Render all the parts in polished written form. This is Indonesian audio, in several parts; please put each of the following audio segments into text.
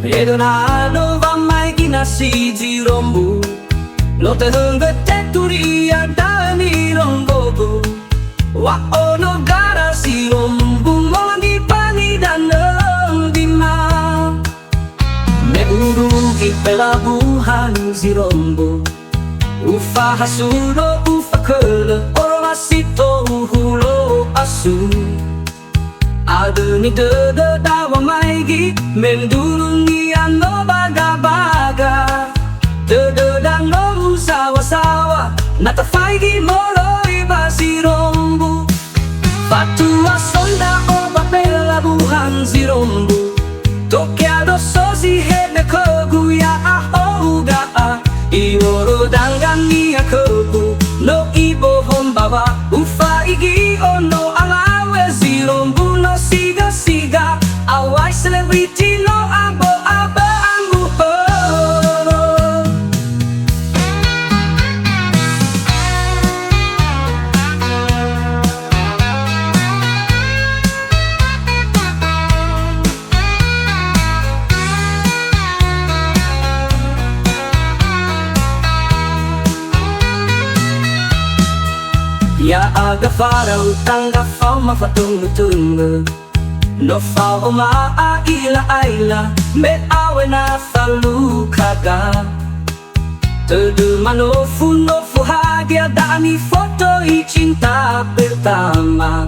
Edonano va mai kinasi rombu Lote hengete turia dani rombogo Wa ono gara si rombu Molani pani dan dima Me urugi pelabuhan si rombu Ufa hasuro ufa kele Oro masito uhulo asu Adeni dede dawa maigi Mendurungi ano baga-baga Dede dan no sawa-sawa Natafaigi moloi basi rombu Fatua sonda oba pelabuhan si rombu Tokiado sozi hede koguya ahoga Iworo dangani akobu No ibo hombawa Ufa igi ono alawe si rombu no siga-siga Awai celebrity no abo-aba anggu horo Ya aga farau tangga fau mafatung-tung No fau aila Me awe na falu kaga Tedu manofu hagia dani foto i cinta pertama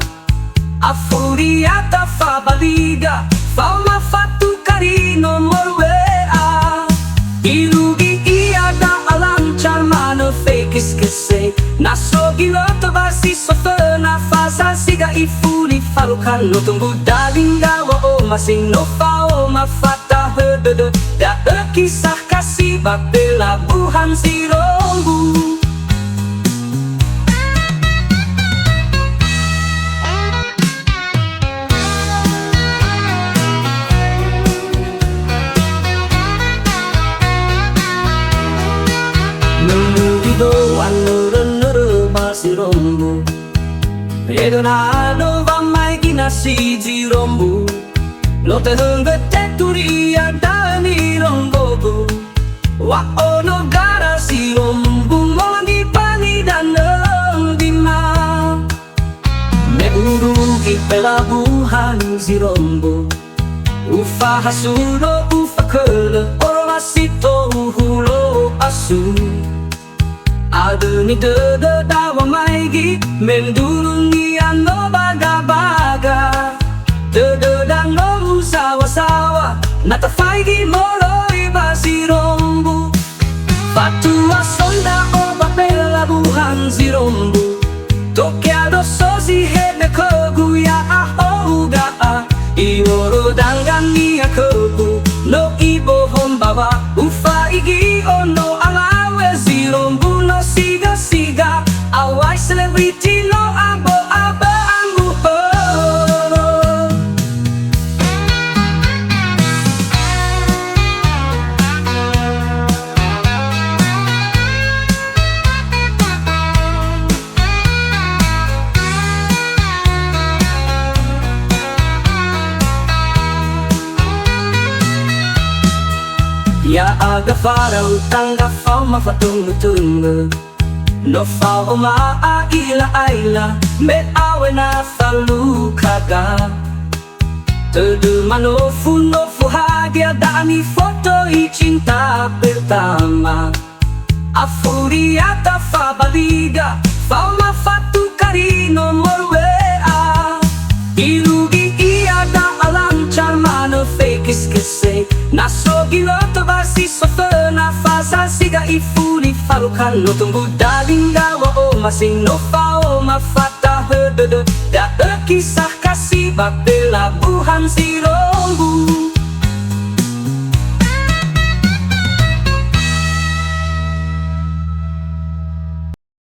Afuriata fa baliga Fau mafatu karino morwea Ilugi ia da alam charmano fekis kese Naso giloto basi sofena fasa siga ifuri farukan no tunggu dalinga wa o masing no fao mafata hedede Da kisah kasih bak pelabuhan si rombu Si rombu Edonano va mai kinasi rombu Lote hengete turia dani rombogo Wa ono gara si rombu Molani pani dan dima Me urugi pelabuhan si rombu Ufa hasuro ufa kele Oro masito uhulo asu Adeni dede dawa maigi Mendurungi ano baga-baga Dede dan no sawa-sawa Natafaigi moloi basi rombu Fatua sonda oba pelabuhan si rombu Tokiado sozi hede koguya ahoga Iworo dangani akobu No ibo hombawa Ufa igi ono alawe si rombu no siga-siga Awai celebrity no abo-aba anggu horo Ya aga farau tangga fau mafatung-tung No fau aila Me awe na falu kaga Tedu manofu hagia dani foto i cinta pertama Afuriata fa baliga Fau mafatu karino morwea Ilugi ia da alam charmano fekis kese Naso giloto basi sofena fasa siga ifuri farukan no tunggu dalinga wa o masing no fao mafata hedede Da kisah kasih bak pelabuhan si